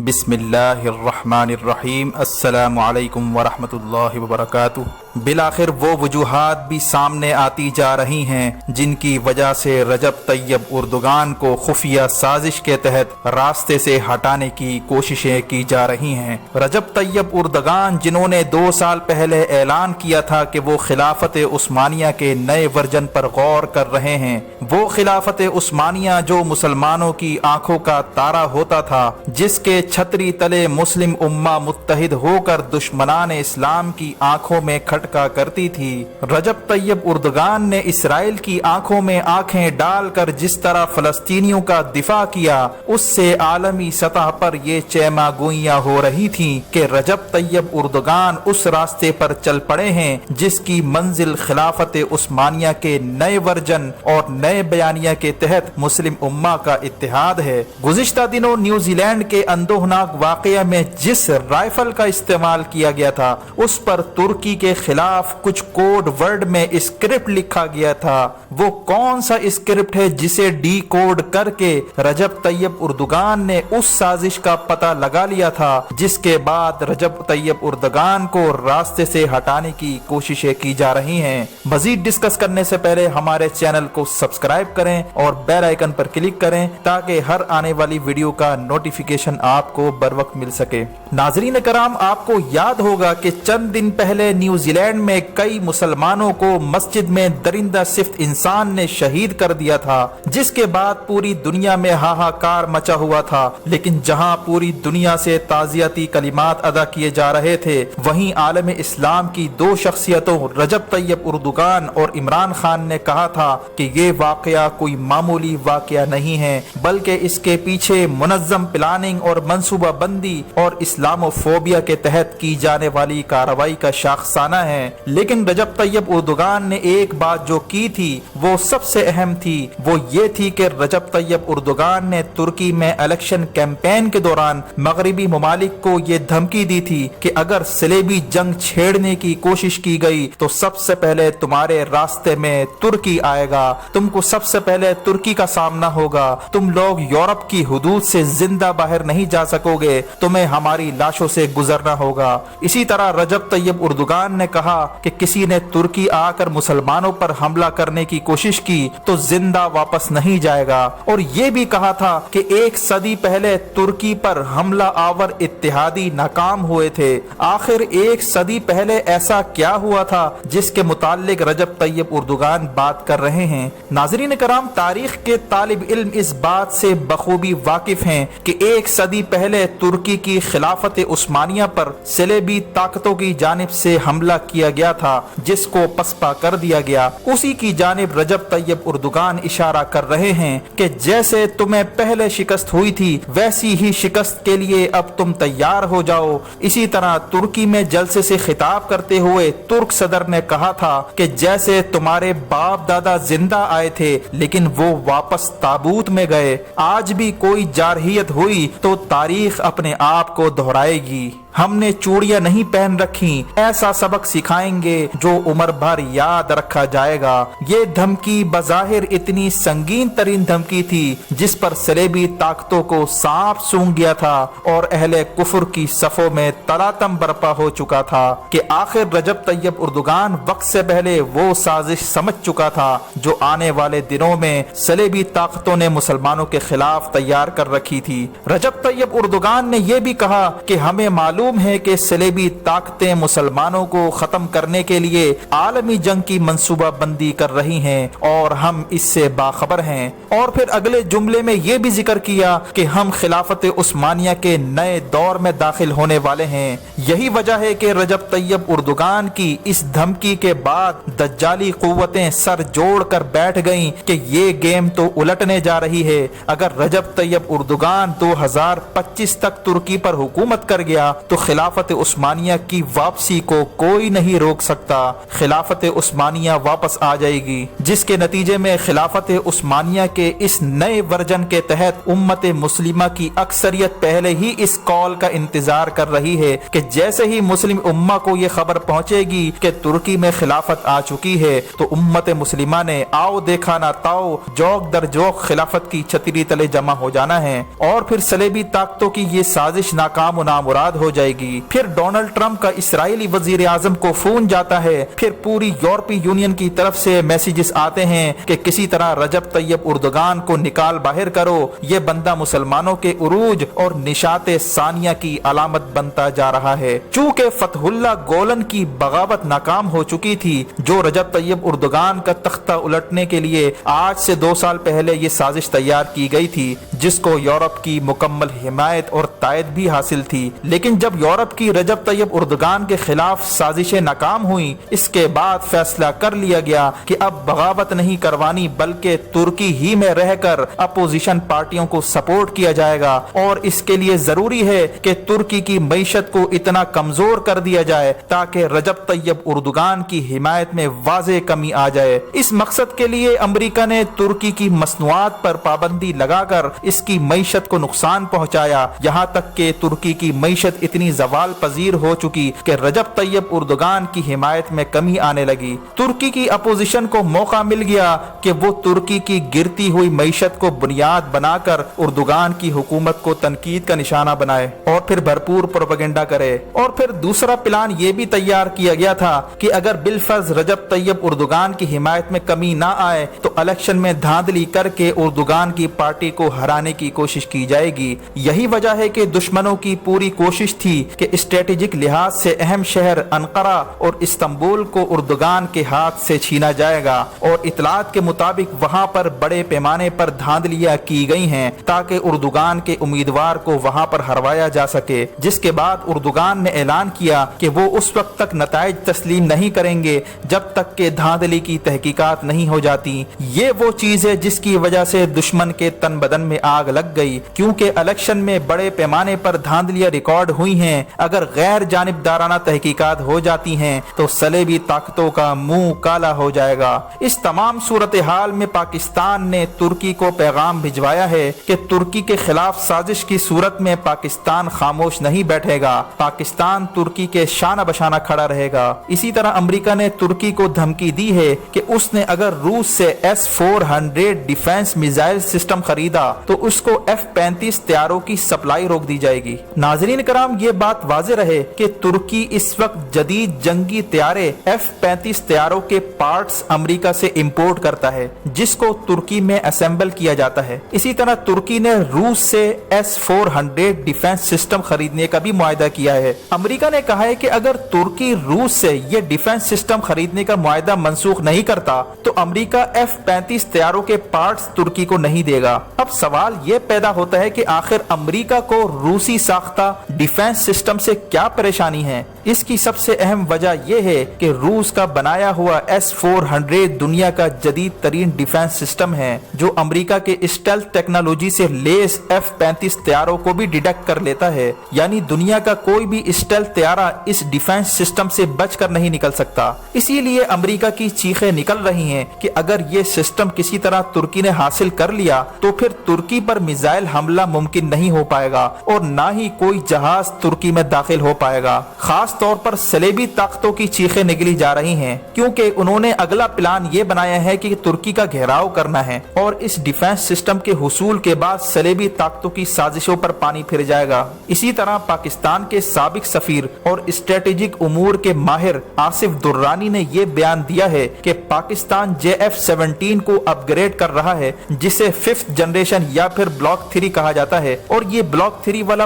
بسم اللہ الرحمن الرحیم۔ السلام علیکم ورحمۃ اللہ وبرکاتہ۔ بالآخر وہ وجوہات بھی سامنے آتی جا رہی ہیں جن کی وجہ سے رجب طیب اردگان کو خفیہ سازش کے تحت راستے سے ہٹانے کی کوششیں کی جا رہی ہیں۔ رجب طیب اردگان جنہوں نے 2 سال پہلے اعلان کیا تھا کہ وہ خلافت عثمانیہ کے نئے ورژن پر غور کر رہے ہیں، وہ خلافت عثمانیہ جو مسلمانوں کی آنکھوں کا تارا ہوتا تھا، جس کے چھتری تلے مسلم امہ متحد ہو کر دشمنان اسلام کی آنکھوں میں کھٹکا کرتی تھی، رجب طیب اردگان نے اسرائیل کی آنکھوں میں آنکھیں ڈال کر جس طرح فلسطینیوں کا دفاع کیا، اس سے عالمی سطح پر یہ چیما گوئیاں ہو رہی تھیں کہ رجب طیب اردگان اس راستے پر چل پڑے ہیں جس کی منزل خلافت عثمانیہ کے نئے ورژن اور نئے بیانیہ کے تحت مسلم امہ کا اتحاد ہے۔ گزشتہ دنوں نیوزی لینڈ کے اندوہناک واقعہ میں جس رائفل کا استعمال کیا گیا تھا، اس پر ترکی کے خلاف کچھ کوڈ ورڈ میں اسکرپٹ لکھا گیا تھا۔ وہ کون سا اسکرپٹ ہے جسے ڈی کوڈ کر کے رجب طیب اردگان نے اس سازش کا پتہ لگا لیا تھا جس کے بعد رجب طیب اردگان کو راستے سے ہٹانے کی کوششیں کی جا رہی ہیں۔ مزید ڈسکس کرنے سے پہلے ہمارے چینل کو سبسکرائب کریں اور بیل آئیکن پر کلک کریں تاکہ ہر آنے والی ویڈیو کا نوٹیفیکیشن آپ کو بر وقت مل سکے۔ ناظرین کرام، آپ کو یاد ہوگا کہ چند دن پہلے نیوزی لینڈ میں کئی مسلمانوں کو مسجد میں درندہ صفت انسان نے شہید کر دیا تھا، جس کے بعد پوری دنیا میں ہاہاکار مچا ہوا تھا۔ لیکن جہاں پوری دنیا سے تعزیتی کلمات ادا کیے جا رہے تھے، وہیں عالم اسلام کی 2 شخصیتوں رجب طیب اردگان اور عمران خان نے کہا تھا کہ یہ واقعہ کوئی معمولی واقعہ نہیں ہے، بلکہ اس کے پیچھے منظم پلاننگ اور منصوبہ بندی اور اسلامو فوبیا کے تحت کی جانے والی کارروائی کا شاخسانہ ہے۔ لیکن رجب طیب اردگان نے ایک بات جو کی تھی وہ سب سے اہم تھی، وہ یہ تھی کہ رجب طیب اردگان نے ترکی میں الیکشن کیمپین کے دوران مغربی ممالک کو یہ دھمکی دی تھی کہ اگر صلیبی جنگ چھیڑنے کی کوشش کی گئی تو سب سے پہلے تمہارے راستے میں ترکی آئے گا، تم کو سب سے پہلے ترکی کا سامنا ہوگا، تم لوگ یورپ کی حدود سے زندہ باہر نہیں جا سکو گے، تمہیں ہماری لاشوں سے گزرنا ہوگا۔ اسی طرح رجب طیب اردگان نے کہا کہ کسی نے ترکی آ کر مسلمانوں پر حملہ کرنے کی کوشش کی تو زندہ واپس نہیں جائے گا، اور یہ بھی کہا تھا کہ 1 صدی پہلے ترکی پر حملہ آور اتحادی ناکام ہوئے تھے۔ آخر 1 صدی پہلے ایسا کیا ہوا تھا جس کے متعلق رجب طیب اردگان بات کر رہے ہیں؟ ناظرین کرام، تاریخ کے طالب علم اس بات سے بخوبی واقف ہیں کہ 1 صدی پہلے ترکی کی خلافت عثمانیہ پر صلیبی طاقتوں کی جانب سے حملہ کیا گیا تھا جس کو پسپا کر دیا گیا۔ اسی کی جانب رجب طیب اردگان اشارہ کر رہے ہیں کہ جیسے تمہیں پہلے شکست ہوئی تھی ویسی ہی شکست کے لیے اب تم تیار ہو جاؤ۔ اسی طرح ترکی میں جلسے سے خطاب کرتے ہوئے ترک صدر نے کہا تھا کہ جیسے تمہارے باپ دادا زندہ آئے تھے لیکن وہ واپس تابوت میں گئے، آج بھی کوئی جارحیت ہوئی تو تاریخ اپنے آپ کو دہرائے گی۔ ہم نے چوڑیاں نہیں پہن رکھی، ایسا سبق سکھائیں گے جو عمر بھر یاد رکھا جائے گا۔ یہ دھمکی بظاہر اتنی سنگین ترین دھمکی تھی جس پر صلیبی طاقتوں کو سانپ سونگھ گیا تھا اور اہل کفر کی صفوں میں تلاطم برپا ہو چکا تھا کہ آخر رجب طیب اردگان وقت سے پہلے وہ سازش سمجھ چکا تھا جو آنے والے دنوں میں صلیبی طاقتوں نے مسلمانوں کے خلاف تیار کر رکھی تھی۔ رجب طیب اردگان نے یہ بھی کہا کہ ہمیں معلوم ہے کہ صلیبی طاقتیں مسلمانوں کو ختم کرنے کے لیے عالمی جنگ کی منصوبہ بندی کر رہی ہیں اور ہم اس سے باخبر ہیں، اور پھر اگلے جملے میں یہ بھی ذکر کیا کہ ہم خلافت عثمانیہ کے نئے دور میں داخل ہونے والے ہیں۔ یہی وجہ ہے کہ رجب طیب اردگان کی اس دھمکی کے بعد دجالی قوتیں سر جوڑ کر بیٹھ گئیں کہ یہ گیم تو الٹنے جا رہی ہے۔ اگر رجب طیب اردگان 2025 تک ترکی پر حکومت کر گیا تو تو خلافت عثمانیہ کی واپسی کو کوئی نہیں روک سکتا۔ خلافت عثمانیہ واپس آ جائے گی، جس کے نتیجے میں خلافت عثمانیہ کے اس نئے ورژن کے تحت امت مسلمہ کی اکثریت پہلے ہی اس کال کا انتظار کر رہی ہے کہ جیسے ہی مسلم امہ کو یہ خبر پہنچے گی کہ ترکی میں خلافت آ چکی ہے تو امت مسلمہ نے آؤ دیکھا نہ تاؤ، جوک در جوک خلافت کی چھتری تلے جمع ہو جانا ہے، اور پھر صلیبی طاقتوں کی یہ سازش ناکام و نامراد ہو جائے گی۔ پھر ڈونلڈ ٹرمپ کا اسرائیلی وزیر اعظم کو فون جاتا ہے، پھر پوری یورپی یونین کی طرف سے میسیجز آتے ہیں کہ کسی طرح رجب طیب اردگان کو نکال باہر کرو، یہ بندہ مسلمانوں کے عروج اور نشاط ثانیہ کی علامت بنتا جا رہا ہے۔ چونکہ فتح اللہ گولن کی بغاوت ناکام ہو چکی تھی، جو رجب طیب اردگان کا تختہ الٹنے کے لیے آج سے 2 سال پہلے یہ سازش تیار کی گئی تھی، جس کو یورپ کی مکمل حمایت اور تائید بھی حاصل تھی۔ لیکن جب یورپ کی رجب طیب اردگان کے خلاف سازشیں ناکام ہوئیں، اس کے بعد فیصلہ کر لیا گیا کہ اب بغاوت نہیں کروانی بلکہ ترکی ہی میں رہ کر اپوزیشن پارٹیوں کو سپورٹ کیا جائے گا، اور اس کے لیے ضروری ہے کہ ترکی کی معیشت کو اتنا کمزور کر دیا جائے تاکہ رجب طیب اردگان کی حمایت میں واضح کمی آ جائے۔ اس مقصد کے لیے امریکہ نے ترکی کی مصنوعات پر پابندی لگا کر اس کی معیشت کو نقصان پہنچایا، یہاں تک کہ ترکی کی معیشت اتنی زوال پذیر ہو چکی کہ رجب طیب اردگان کی حمایت میں کمی آنے لگی۔ ترکی کی اپوزیشن کو موقع مل گیا کہ وہ ترکی کی گرتی ہوئی معیشت کو بنیاد بنا کر اردگان کی حکومت کو تنقید کا نشانہ بنائے اور پھر بھرپور پروپیگنڈا کرے۔ اور پھر دوسرا پلان یہ بھی تیار کیا گیا تھا کہ اگر بالفرض رجب طیب اردگان کی حمایت میں کمی نہ آئے تو الیکشن میں دھاندلی کر کے اردگان کی پارٹی کو ہرانے کی کوشش کی جائے گی۔ یہی وجہ ہے کہ دشمنوں کی پوری کوشش تھی کہ اسٹریٹجک لحاظ سے اہم شہر انقرہ اور استنبول کو اردگان کے ہاتھ سے چھینا جائے گا، اور اطلاعات کے مطابق وہاں پر بڑے پیمانے پر دھاندلیاں کی گئی ہیں تاکہ اردگان کے امیدوار کو وہاں پر ہروایا جا سکے، جس کے بعد اردگان نے اعلان کیا کہ وہ اس وقت تک نتائج تسلیم نہیں کریں گے جب تک کہ دھاندلی کی تحقیقات نہیں ہو جاتی۔ یہ وہ چیز ہے جس کی وجہ سے دشمن کے تن بدن میں آگ لگ گئی، کیونکہ الیکشن میں بڑے پیمانے پر دھاندلیاں ریکارڈ ہوئی ہیں۔ اگر غیر جانبدارانہ تحقیقات ہو جاتی ہیں تو صلیبی طاقتوں کا منہ کالا ہو جائے گا۔ اس تمام صورتحال میں پاکستان نے ترکی کو پیغام بھجوایا ہے کہ ترکی کے خلاف سازش کی صورت میں پاکستان خاموش نہیں بیٹھے گا، پاکستان ترکی کے شانہ بشانہ کھڑا رہے گا۔ اسی طرح امریکہ نے ترکی کو دھمکی دی ہے کہ اس نے اگر روس سے S-400 ڈیفنس میزائل سسٹم خریدا تو اس کو F-35 طیاروں کی سپلائی روک دی جائے گی۔ ناظرین کرام، یہ بات واضح رہے کہ ترکی اس وقت جدید جنگی طیارے F-35 طیاروں کے پارٹس امریکہ سے امپورٹ کرتا ہے، جس کو ترکی میں اسمبل کیا جاتا ہے۔ اسی طرح ترکی نے روس سے S-400 ڈیفنس سسٹم خریدنے کا بھی معاہدہ کیا ہے۔ امریکہ نے کہا ہے کہ اگر ترکی روس سے یہ ڈیفنس سسٹم خریدنے کا معاہدہ منسوخ نہیں کرتا تو امریکہ F-35 طیاروں کے پارٹس ترکی کو نہیں دے گا۔ اب سوال یہ پیدا ہوتا ہے کہ آخر امریکہ کو روسی ساختہ ڈیفنس سسٹم سے کیا پریشانی ہے؟ اس کی سب سے اہم وجہ یہ ہے کہ روس کا بنایا ہوا S-400 دنیا کا جدید ترین ڈیفنس سسٹم ہے، جو امریکہ کے اسٹیلتھ ٹیکنالوجی سے لیس F-35 طیاروں کو بھی ڈیٹیکٹ کر لیتا ہے، یعنی دنیا کا کوئی بھی اسٹیلتھ طیارہ اس ڈیفنس سسٹم سے بچ کر نہیں نکل سکتا۔ اسی لیے امریکہ کی چیخیں نکل رہی ہیں کہ اگر یہ سسٹم کسی طرح ترکی نے حاصل کر لیا تو پھر ترکی پر میزائل حملہ ممکن نہیں ہو پائے گا اور نہ ہی کوئی جہاز ترکی میں داخل ہو پائے گا۔ خاص طور پر صلیبی طاقتوں کی چیخیں نکلی جا رہی ہیں، کیونکہ انہوں نے اگلا پلان یہ بنایا ہے کہ ترکی کا گھیراؤ کرنا ہے اور اس ڈیفنس سسٹم کے حصول کے بعد صلیبی طاقتوں کی سازشوں پر پانی پھر جائے گا۔ اسی طرح پاکستان کے سابق سفیر اور اسٹریٹجک امور کے ماہر آصف درانی نے یہ بیان دیا ہے کہ پاکستان JF-17 کو اپ گریڈ کر رہا ہے، جسے 5th جنریشن یا پھر بلاک 3 کہا جاتا ہے، اور یہ بلاک 3 والا